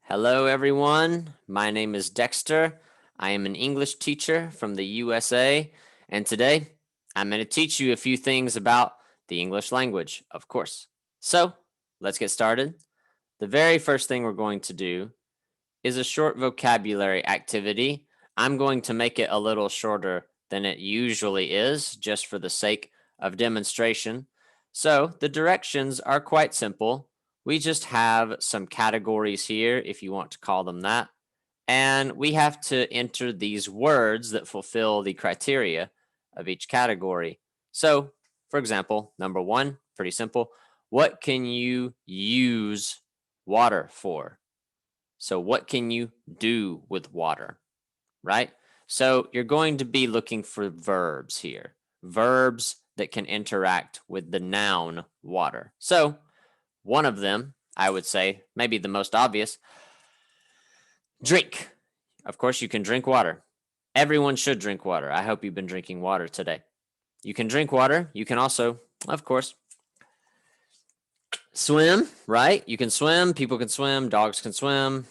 Hello, everyone. My name is Dexter. I am an English teacher from the USA, and today I'm going to teach you a few things about the English language, of course. So let's get started. The very first thing we're going to do is a short vocabulary activity. I'm going to make it a little shorter than it usually is, just for the sake of demonstration. So the directions are quite simple. We just have some categories here, if you want to call them that. And we have to enter these words that fulfill the criteria of each category. So, for example, number one, pretty simple. What can you use water for? So, what can you do with water, right? So, you're going to be looking for verbs here, verbs that can interact with the noun water. So, one of them, I would say, maybe the most obvious, drink. Of course, you can drink water. Everyone should drink water. I hope you've been drinking water today. You can drink water. You can also, of course, swim, right? You can swim. People can swim. Dogs can swim.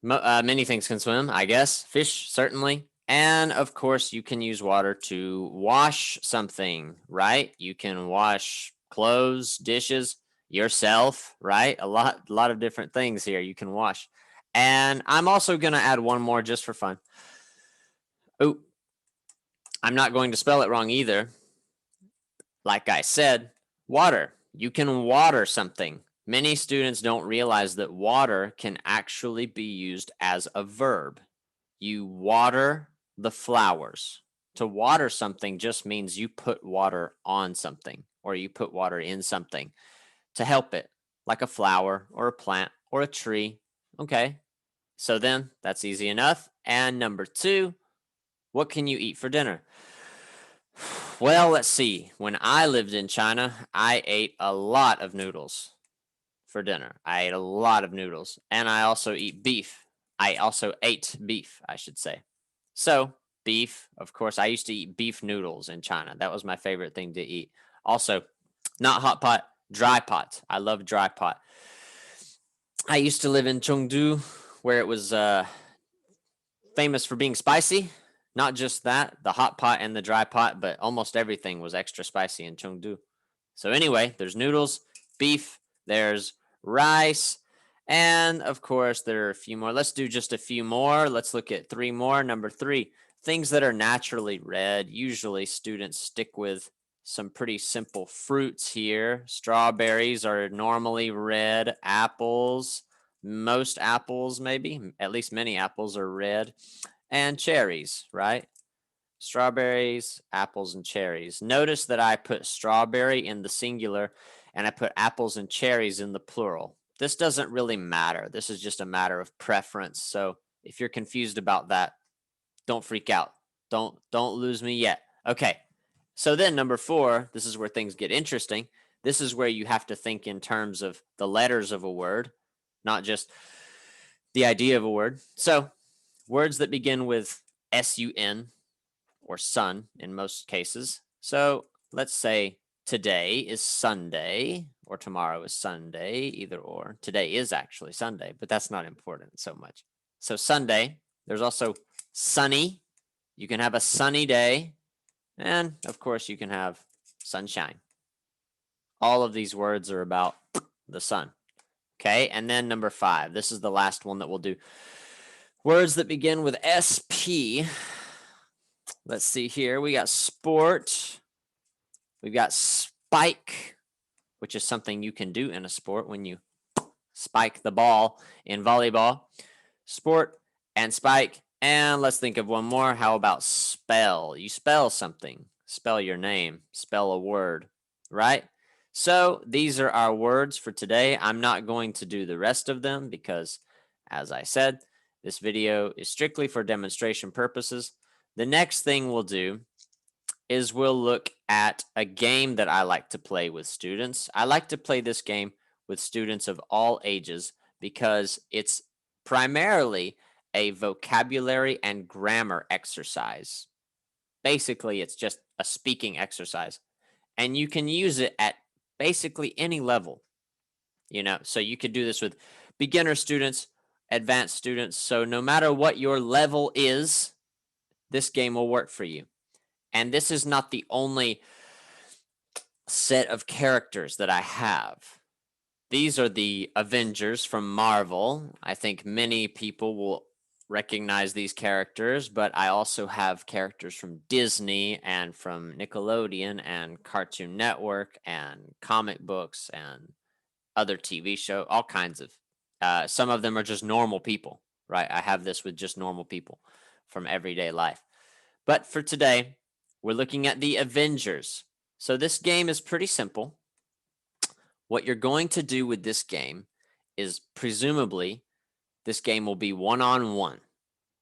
Many things can swim, I guess. Fish, certainly. And of course, you can use water to wash something, right? You can wash clothes, dishes, yourself, right? A lot of different things here you can wash. And I'm also going to add one more just for fun. Oh, I'm not going to spell it wrong either. Like I said, water. You can water something. Many students don't realize that water can actually be used as a verb. You water the flowers. To water something just means you put water on something or you put water in something to help it, like a flower or a plant or a tree. Okay, so then that's easy enough. And number two, what can you eat for dinner? Well, let's see. When I lived in China, I ate a lot of noodles for dinner. I ate a lot of noodles, and I also eat beef. I also ate beef, I should say. So, beef, of course, I used to eat beef noodles in China. That was my favorite thing to eat. Also, not hot pot, dry pot. I love dry pot. I used to live in Chengdu, where it was famous for being spicy. Not just that, the hot pot and the dry pot, but almost everything was extra spicy in Chengdu. So, anyway, there's noodles, beef, there's rice, and of course, there are a few more. Let's do just a few more. Let's look at three more. Number three, things that are naturally red. Usually, students stick with some pretty simple fruits here. Strawberries are normally red, apples, most apples, maybe, at least many apples are red, and cherries, right? Strawberries, apples, and cherries. Notice that I put strawberry in the singular and I put apples and cherries in the plural. This doesn't really matter. This is just a matter of preference. So if you're confused about that, don't freak out. Don't lose me yet. Okay. So then number four, this is where things get interesting. This is where you have to think in terms of the letters of a word, not just the idea of a word. So words that begin with sun or sun in most cases. So let's say today is Sunday or tomorrow is Sunday, either or. Today is actually Sunday, but that's not important so much. So Sunday, there's also sunny. You can have a sunny day. And of course, you can have sunshine. All of these words are about the sun. Okay. And then number five, this is the last one that we'll do. Words that begin with SP. Let's see here. We got sport. We've got spike, which is something you can do in a sport when you spike the ball in volleyball. Sport and spike. And let's think of one more. How about spell? You spell something, spell your name, spell a word, right? So these are our words for today. I'm not going to do the rest of them because, as I said, this video is strictly for demonstration purposes. The next thing we'll do is we'll look at a game that I like to play with students. I like to play this game with students of all ages because it's primarily a vocabulary and grammar exercise. Basically, it's just a speaking exercise, and you can use it at basically any level. So you could do this with beginner students advanced students. So no matter what your level is, this game will work for you. And this is not the only set of characters that I have. These are the Avengers from Marvel. I think many people will recognize these characters, but I also have characters from Disney and from Nickelodeon and Cartoon Network and comic books and other TV show, all kinds of. Some of them are just normal people, right? I have this with just normal people from everyday life. But for today, we're looking at the Avengers. So this game is pretty simple. What you're going to do with this game is presumably this game will be one-on-one,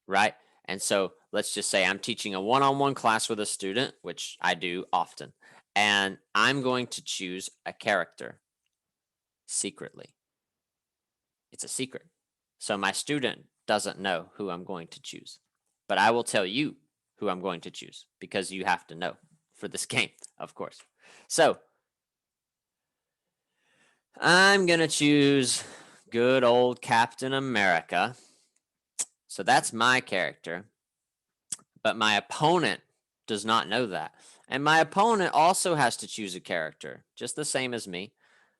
right? And so let's just say I'm teaching a one-on-one class with a student, which I do often, and I'm going to choose a character secretly. It's a secret. So my student doesn't know who I'm going to choose, but I will tell you who I'm going to choose because you have to know for this game, of course. So I'm going to choose good old Captain America. So that's my character. But my opponent does not know that. And my opponent also has to choose a character, just the same as me.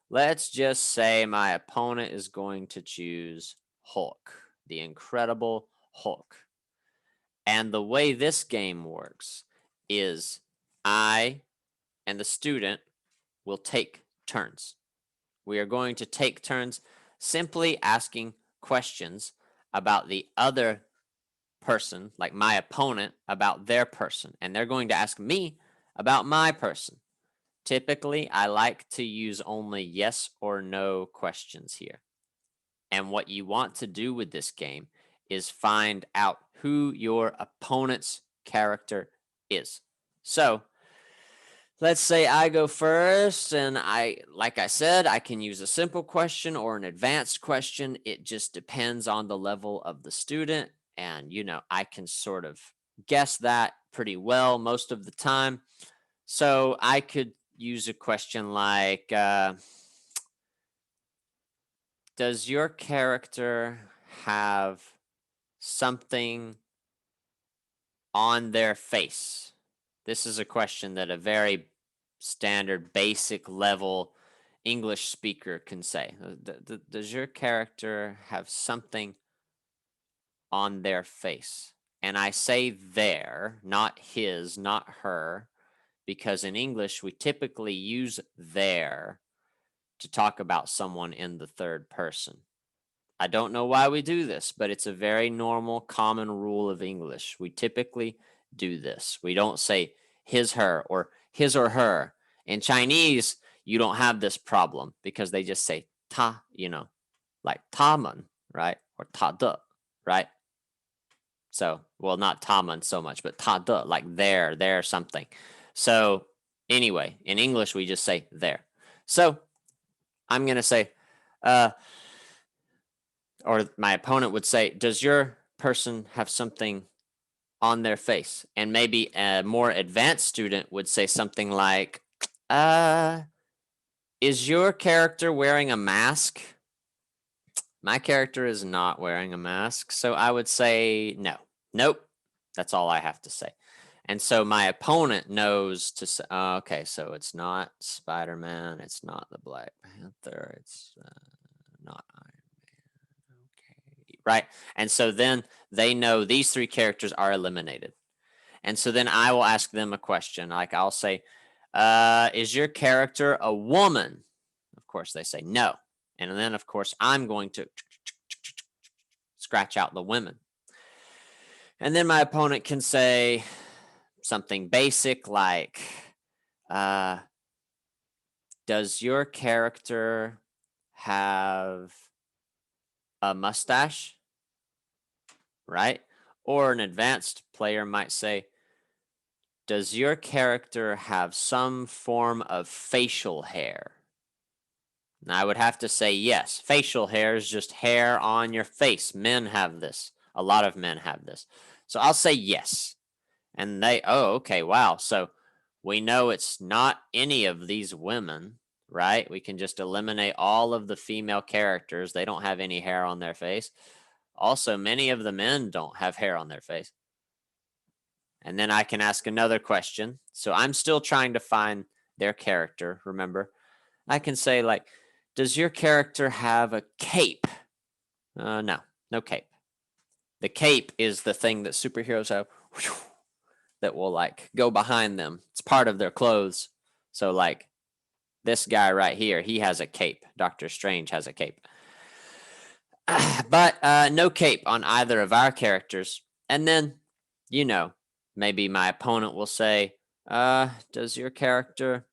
Let's just say my opponent is going to choose Hulk, the Incredible Hulk. And the way this game works is I and the student will take turns. We are going to take turns simply asking questions about the other person, like my opponent, about their person. And they're going to ask me about my person. Typically, I like to use only yes or no questions here. And what you want to do with this game is find out who your opponent's character is. So, let's say I go first, and like I said, I can use a simple question or an advanced question. It just depends on the level of the student. And, I can sort of guess that pretty well most of the time. So I could use a question like, does your character have something on their face? This is a question that a very standard, basic level English speaker can say. Does your character have something on their face? And I say their, not his, not her, because in English we typically use their to talk about someone in the third person. I don't know why we do this, but it's a very normal, common rule of English. We typically do this. We don't say his, her, or his or her. In Chinese, you don't have this problem because they just say ta, like 他们, right? Or 他的, right? So, well, not 他们 so much, but 他的, like there, something. So, anyway, in English, we just say there. So, I'm going to say, or my opponent would say, does your person have something on their face? And maybe a more advanced student would say something like, is your character wearing a mask? My character is not wearing a mask. So I would say no. Nope. That's all I have to say. And so my opponent knows to say, okay, so it's not Spider-Man. It's not the Black Panther. It's not Iron Man. Okay. Right. And so then they know these three characters are eliminated. And so then I will ask them a question. Like I'll say, is your character a woman? Of course, they say no. And then, of course, I'm going to scratch out the women. And then my opponent can say something basic like, does your character have a mustache? Right? Or an advanced player might say, does your character have some form of facial hair? And I would have to say yes. Facial hair is just hair on your face. Men have this. A lot of men have this. So I'll say yes. And they, oh, okay, wow. So we know it's not any of these women, right? We can just eliminate all of the female characters. They don't have any hair on their face. Also, many of the men don't have hair on their face. And then I can ask another question. So I'm still trying to find their character, remember? I can say, like, does your character have a cape? No, no cape. The cape is the thing that superheroes have that will, like, go behind them. It's part of their clothes. So, like, this guy right here, he has a cape. Doctor Strange has a cape. But no cape on either of our characters. And then, you know, maybe my opponent will say, does your character...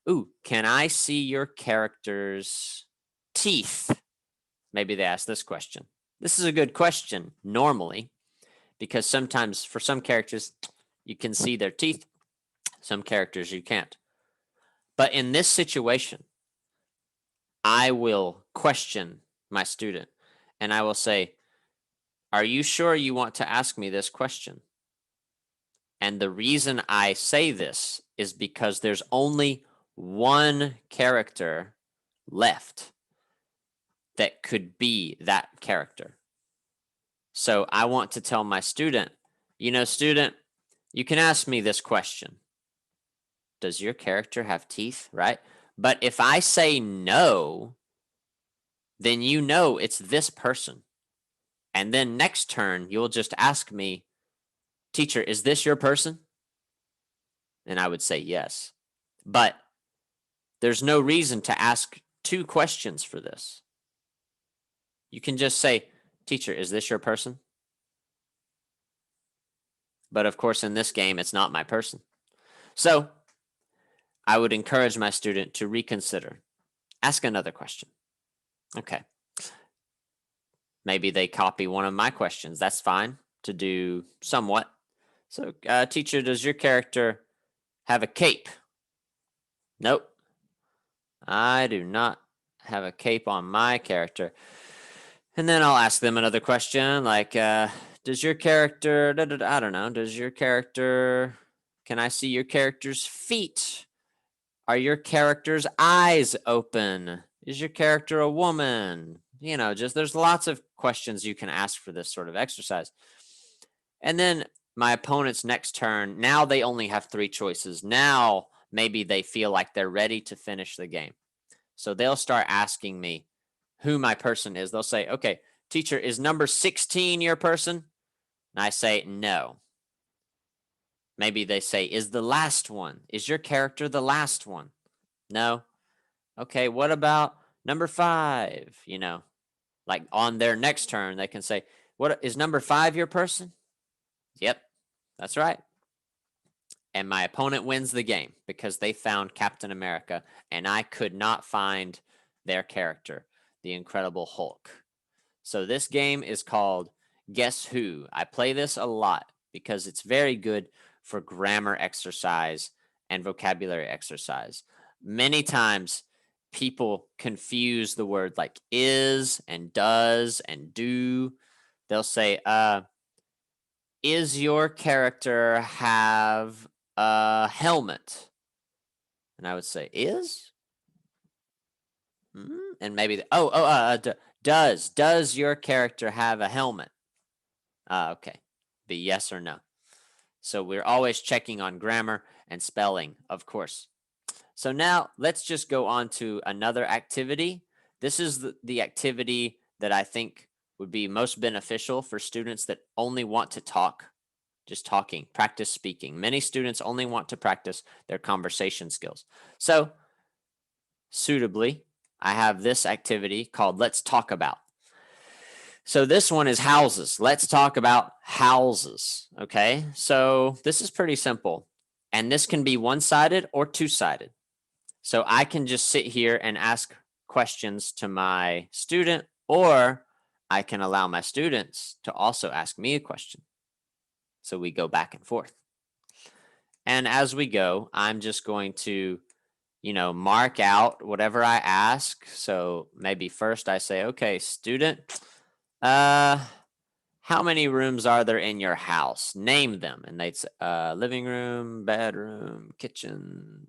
Ooh, can I see your character's teeth? Maybe they ask this question. This is a good question normally, because sometimes for some characters, you can see their teeth. Some characters you can't. But in this situation, I will question my student and I will say, are you sure you want to ask me this question? And the reason I say this is because there's only one character left that could be that character. So I want to tell my student, student, you can ask me this question. Does your character have teeth, right? But if I say no, then it's this person. And then next turn, you'll just ask me, teacher, is this your person? And I would say yes. But there's no reason to ask two questions for this. You can just say, teacher, is this your person? But of course, in this game, it's not my person. So I would encourage my student to reconsider. Ask another question. Okay. Maybe they copy one of my questions. That's fine to do somewhat. So, teacher, does your character have a cape? Nope. I do not have a cape on my character. And then I'll ask them another question like, does your character, I don't know, can I see your character's feet? Are your character's eyes open? Is your character a woman? There's lots of questions you can ask for this sort of exercise. And then my opponent's next turn, now they only have 3 choices. Now maybe they feel like they're ready to finish the game. So they'll start asking me who my person is. They'll say, okay, teacher, is number 16 your person? And I say, no. Maybe they say, is the last one? Is your character the last one? No. Okay, what about number 5? Like on their next turn, they can say, what is number 5 your person? Yep, that's right. And my opponent wins the game because they found Captain America and I could not find their character, the Incredible Hulk. So this game is called Guess Who. I play this a lot because it's very good for grammar exercise and vocabulary exercise. Many times people confuse the word like is and does and do. They'll say, is your character have a helmet? And I would say, is? And maybe, does your character have a helmet? Okay, be yes or no. So we're always checking on grammar and spelling, of course. So now let's just go on to another activity. This is the activity that I think would be most beneficial for students that only want to talk, just talking, practice speaking. Many students only want to practice their conversation skills. So suitably, I have this activity called Let's Talk About. So this one is houses. Let's talk about houses. Okay. So this is pretty simple. And this can be one-sided or two-sided. So I can just sit here and ask questions to my student, or I can allow my students to also ask me a question. So we go back and forth. And as we go, I'm just going to, mark out whatever I ask. So maybe first I say, okay, student, how many rooms are there in your house? Name them. And they'd say, living room, bedroom, kitchen,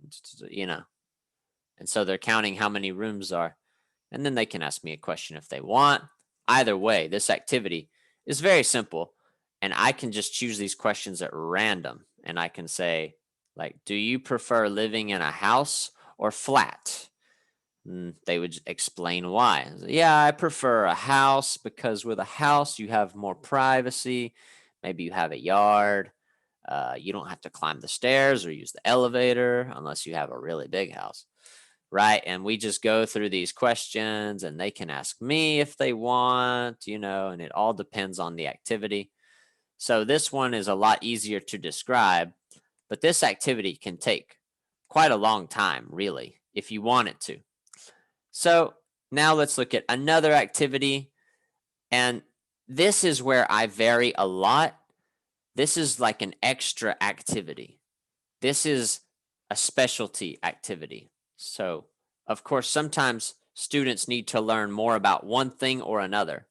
And so they're counting how many rooms are. And then they can ask me a question if they want. either way, this activity is very simple. And I can just choose these questions at random. And I can say, like, do you prefer living in a house or flat? They would explain why. Yeah, I prefer a house because with a house, you have more privacy. Maybe you have a yard. You don't have to climb the stairs or use the elevator unless you have a really big house. Right. And we just go through these questions and they can ask me if they want, and it all depends on the activity. So this one is a lot easier to describe, but this activity can take quite a long time, really, if you want it to. So now let's look at another activity. And this is where I vary a lot. This is like an extra activity. This is a specialty activity. So, of course, sometimes students need to learn more about one thing or another.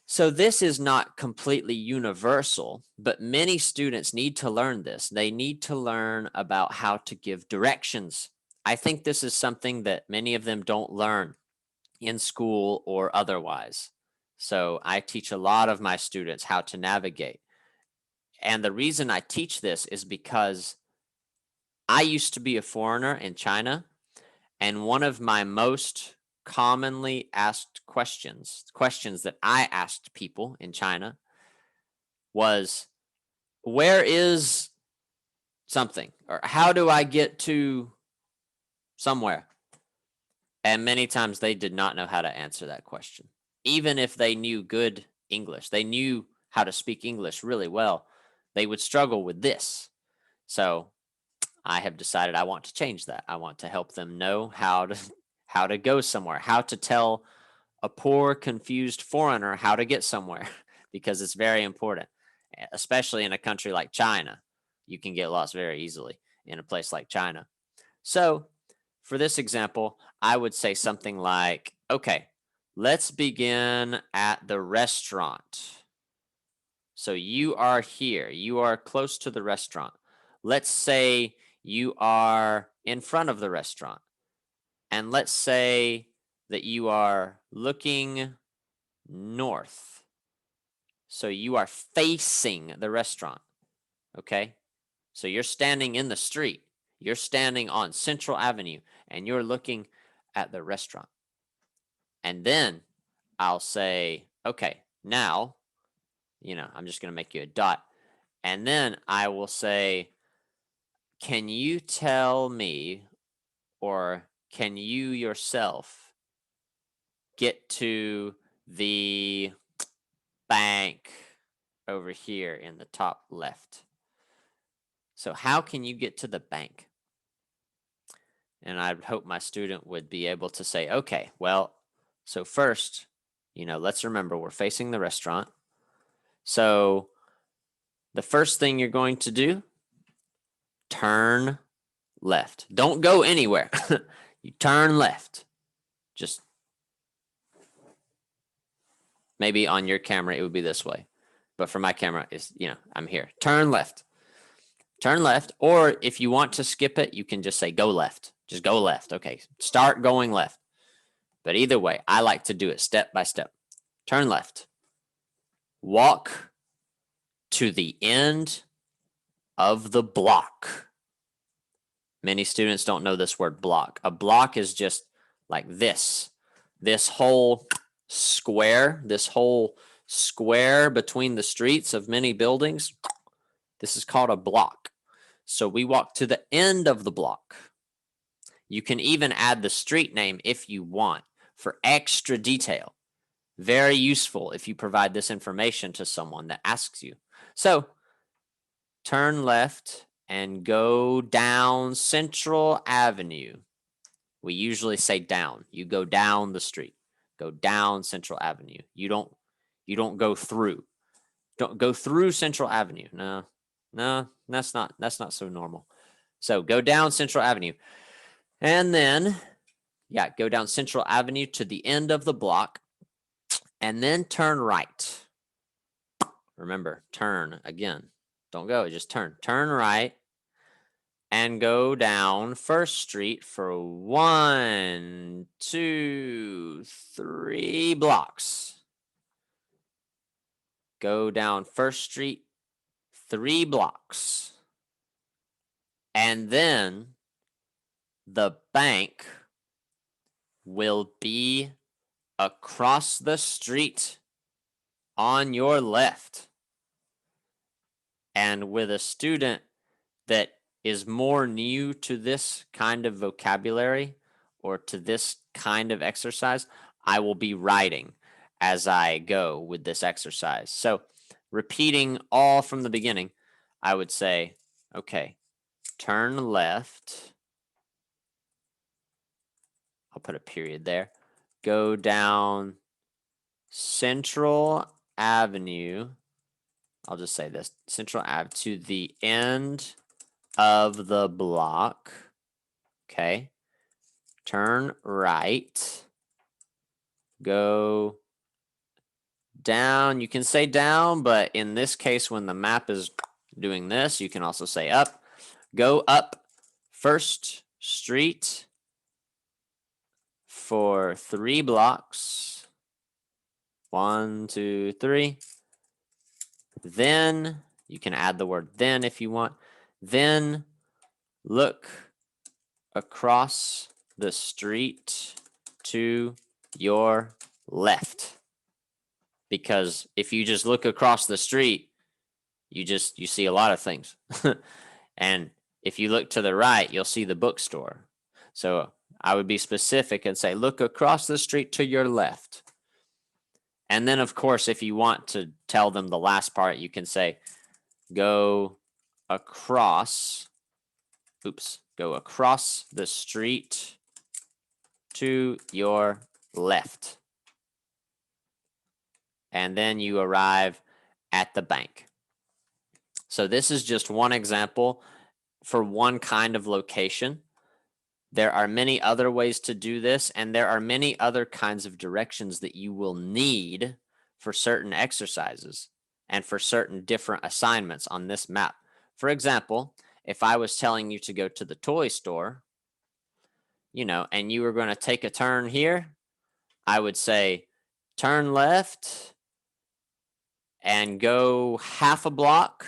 So this is not completely universal, but many students need to learn this. They need to learn about how to give directions. I think this is something that many of them don't learn in school or otherwise. So I teach a lot of my students how to navigate. And the reason I teach this is because I used to be a foreigner in China, and one of my most commonly asked questions that I asked people in China was, where is something? Or how do I get to somewhere? And many times they did not know how to answer that question. Even if they knew good English, they knew how to speak English really well, they would struggle with this. So I have decided I want to change that. I want to help them know how to go somewhere, how to tell a poor, confused foreigner how to get somewhere, because it's very important, especially in a country like China. You can get lost very easily in a place like China. So, for this example, I would say something like, okay, let's begin at the restaurant. So, you are here, you are close to the restaurant. Let's say you are in front of the restaurant. And let's say that you are looking north. So you are facing the restaurant. Okay. So you're standing in the street. You're standing on Central Avenue and you're looking at the restaurant. And then I'll say, okay, now, I'm just going to make you a dot. And then I will say, can you tell me, or can you yourself get to the bank over here in the top left? So how can you get to the bank? And I hope my student would be able to say, okay, well, so first, let's remember we're facing the restaurant. So the first thing you're going to do, turn left. Don't go anywhere. You turn left. Just maybe on your camera, it would be this way. But for my camera, I'm here. Turn left. Turn left. Or if you want to skip it, you can just say go left. Just go left. Okay. Start going left. But either way, I like to do it step by step. Turn left. Walk to the end of the block. Many students don't know this word block. A block is just like this. This whole square between the streets of many buildings, this is called a block. So we walk to the end of the block. You can even add the street name if you want for extra detail. Very useful if you provide this information to someone that asks you. So turn left and go down Central Avenue. We usually say down. You go down the street. Go down Central Avenue. You don't go through. Don't go through Central Avenue. No, that's not so normal. So go down Central Avenue. And then go down Central Avenue to the end of the block and then turn right. Remember, turn again. Don't go, just turn. Turn right and go down First Street for 1, 2, 3 blocks. go down First Street 3 blocks. And then the bank will be across the street on your left. And with a student that is more new to this kind of vocabulary or to this kind of exercise, I will be writing as I go with this exercise. So repeating all from the beginning, I would say, okay, turn left. I'll put a period there. Go down Central Avenue. I'll just say this, Central Ave to the end of the block. Okay. Turn right. Go down. You can say down, but in this case, when the map is doing this, you can also say up. Go up First Street for 3 blocks. 1, 2, 3. Then you can add the word then if you want. Then look across the street to your left. Because if you just look across the street, you see a lot of things. And if you look to the right, you'll see the bookstore. So I would be specific and say, look across the street to your left. And then, of course, if you want to tell them the last part, you can say, go across the street to your left. And then you arrive at the bank. So this is just one example for one kind of location. There are many other ways to do this, and there are many other kinds of directions that you will need for certain exercises and for certain different assignments on this map. For example, if I was telling you to go to the toy store, and you were going to take a turn here, I would say turn left and go half a block.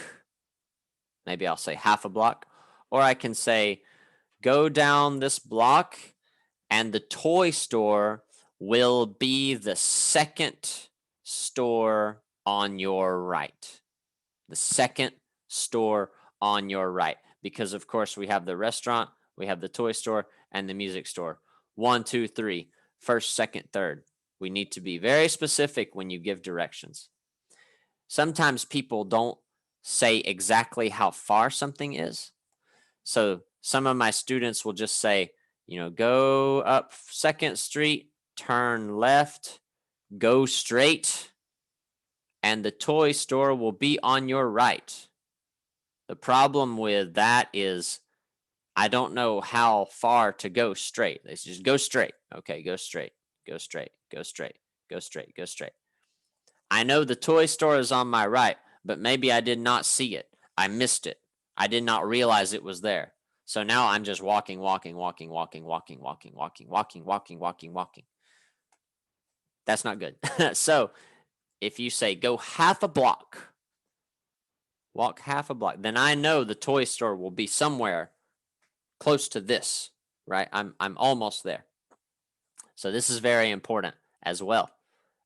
Maybe I'll say half a block. Or I can say go down this block and the toy store will be the second store on your right. The second store on your right. Because, of course, we have the restaurant, we have the toy store, and the music store. 1, 2, 3. First, second, third. We need to be very specific when you give directions. Sometimes people don't say exactly how far something is. So some of my students will just say, go up 2nd Street, turn left, go straight, and the toy store will be on your right. The problem with that is I don't know how far to go straight. They just go straight. Okay, go straight, go straight, go straight, go straight, go straight. I know the toy store is on my right, but maybe I did not see it. I missed it. I did not realize it was there. So now I'm just walking. That's not good. So if you say go half a block, walk half a block, then I know the toy store will be somewhere close to this, right? I'm almost there. So this is very important as well.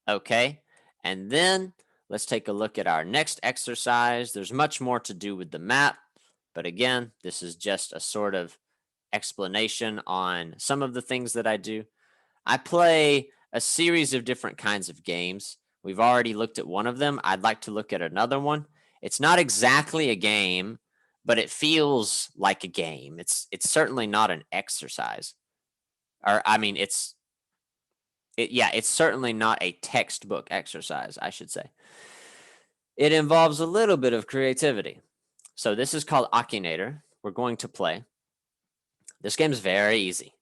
Okay. And then let's take a look at our next exercise. There's much more to do with the map, but again, this is just a sort of explanation on some of the things that I do. I play a series of different kinds of games. We've already looked at one of them. I'd like to look at another one. It's not exactly a game, but it feels like a game. It's certainly not an exercise. Or I mean, it's certainly not a textbook exercise, I should say. It involves a little bit of creativity. So this is called Akinator. We're going to play. This game is very easy.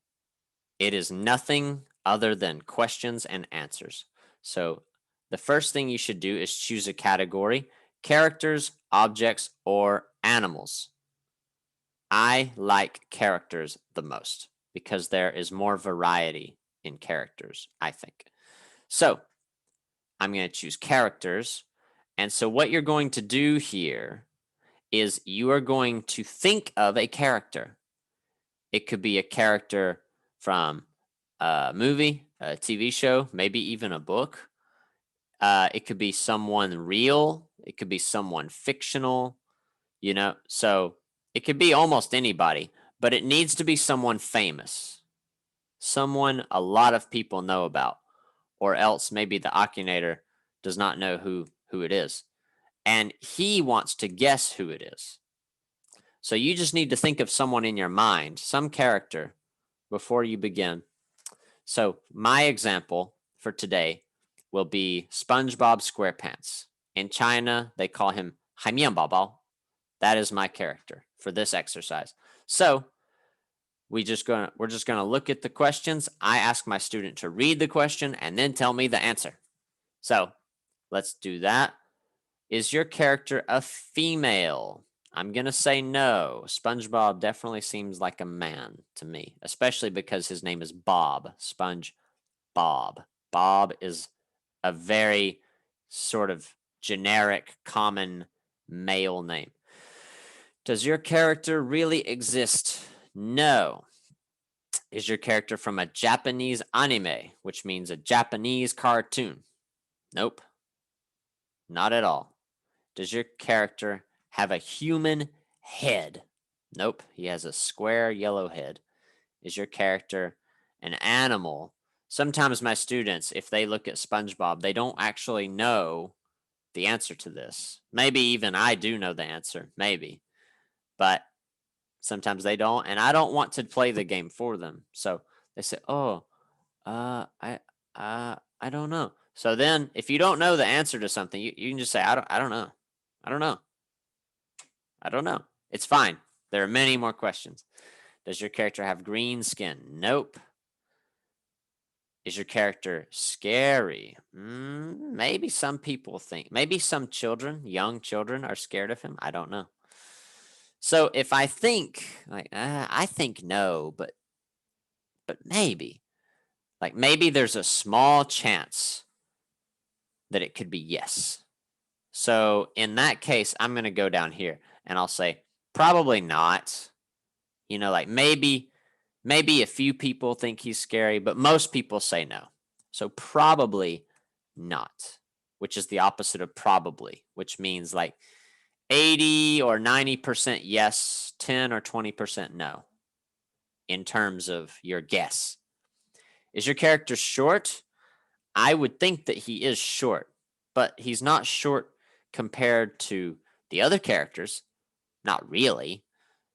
It is nothing other than questions and answers. So the first thing you should do is choose a category: characters, objects, or animals. I like characters the most because there is more variety in characters, I think. So I'm going to choose characters, And so what you're going to do here is you are going to think of a character. It could be a character from a movie, a TV show, maybe even a book. It could be someone real. It could be someone fictional, So it could be almost anybody, but it needs to be someone famous, someone a lot of people know about, or else maybe the Akinator does not know who it is. And he wants to guess who it is. So you just need to think of someone in your mind, some character, before you begin. So my example for today will be SpongeBob SquarePants. In China, they call him Haimian Bao. That is my character for this exercise. So we're just gonna look at the questions. I ask my student to read the question and then tell me the answer. So let's do that. Is your character a female? I'm going to say no. SpongeBob definitely seems like a man to me, especially because his name is Bob. Sponge Bob. Bob is a very sort of generic, common male name. Does your character really exist? No. Is your character from a Japanese anime, which means a Japanese cartoon? Nope. Not at all. Does your character have a human head? Nope, he has a square yellow head. Is your character an animal? Sometimes my students, if they look at SpongeBob, they don't actually know the answer to this. Maybe even I do know the answer, maybe. But sometimes they don't, and I don't want to play the game for them. So they say, "Oh, I don't know." So then, if you don't know the answer to something, you can just say, I don't know. I don't know. I don't know. It's fine. There are many more questions. Does your character have green skin? Nope. Is your character scary? Maybe some people think. Maybe some children, young children, are scared of him. I don't know. So if I think, I think no, but maybe, maybe there's a small chance that it could be yes. So in that case, I'm going to go down here and I'll say probably not. Maybe a few people think he's scary, but most people say no. So probably not, which is the opposite of probably, which means 80 or 90% yes, 10 or 20% no in terms of your guess. Is your character short? I would think that he is short, but he's not short compared to the other characters. Not really.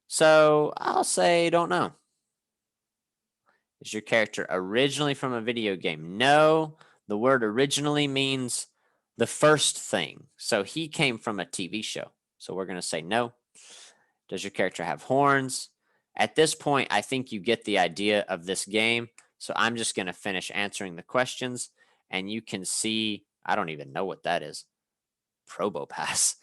So I'll say don't know. Is your character originally from a video game? No. The word originally means the first thing. So he came from a TV show. So we're going to say no. Does your character have horns? At this point, I think you get the idea of this game. So I'm just going to finish answering the questions and you can see, I don't even know what that is. Probopass.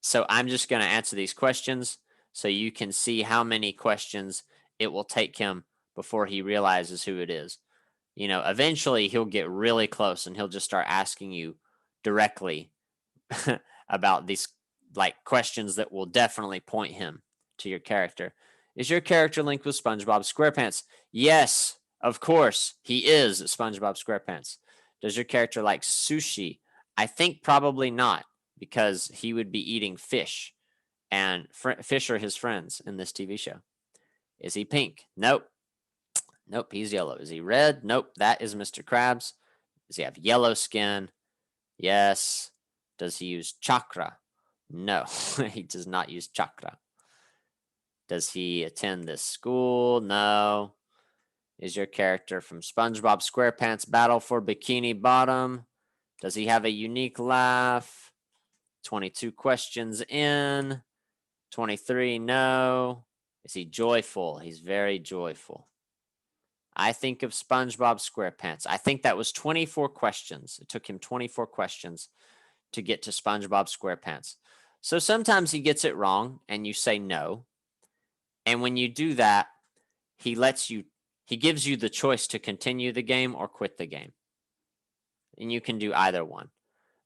So I'm just going to answer these questions so you can see how many questions it will take him before he realizes who it is. Eventually he'll get really close and he'll just start asking you directly about these questions that will definitely point him to your character. Is your character linked with SpongeBob SquarePants? Yes, of course, he is SpongeBob SquarePants. Does your character like sushi? I think probably not, because he would be eating fish, and fish are his friends in this TV show. Is he pink? Nope. Nope, he's yellow. Is he red? Nope, that is Mr. Krabs. Does he have yellow skin? Yes. Does he use chakra? No, he does not use chakra. Does he attend this school? No. Is your character from SpongeBob SquarePants Battle for Bikini Bottom? Does he have a unique laugh? 22 questions in. 23, no. Is he joyful? He's very joyful. I think of SpongeBob SquarePants. I think that was 24 questions. It took him 24 questions to get to SpongeBob SquarePants. So sometimes he gets it wrong and you say no. And when you do that, he gives you the choice to continue the game or quit the game. And you can do either one.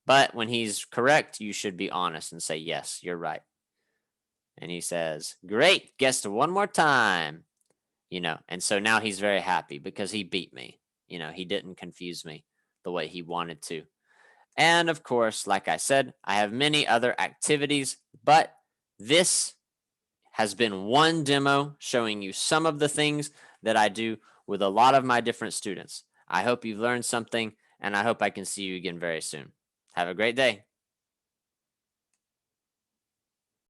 But when he's correct, you should be honest and say, yes, you're right. And he says, great, guessed one more time. And so now he's very happy because he beat me. He didn't confuse me the way he wanted to. And of course, like I said, I have many other activities, but this has been one demo showing you some of the things that I do with a lot of my different students. I hope you've learned something, and I hope I can see you again very soon. Have a great day.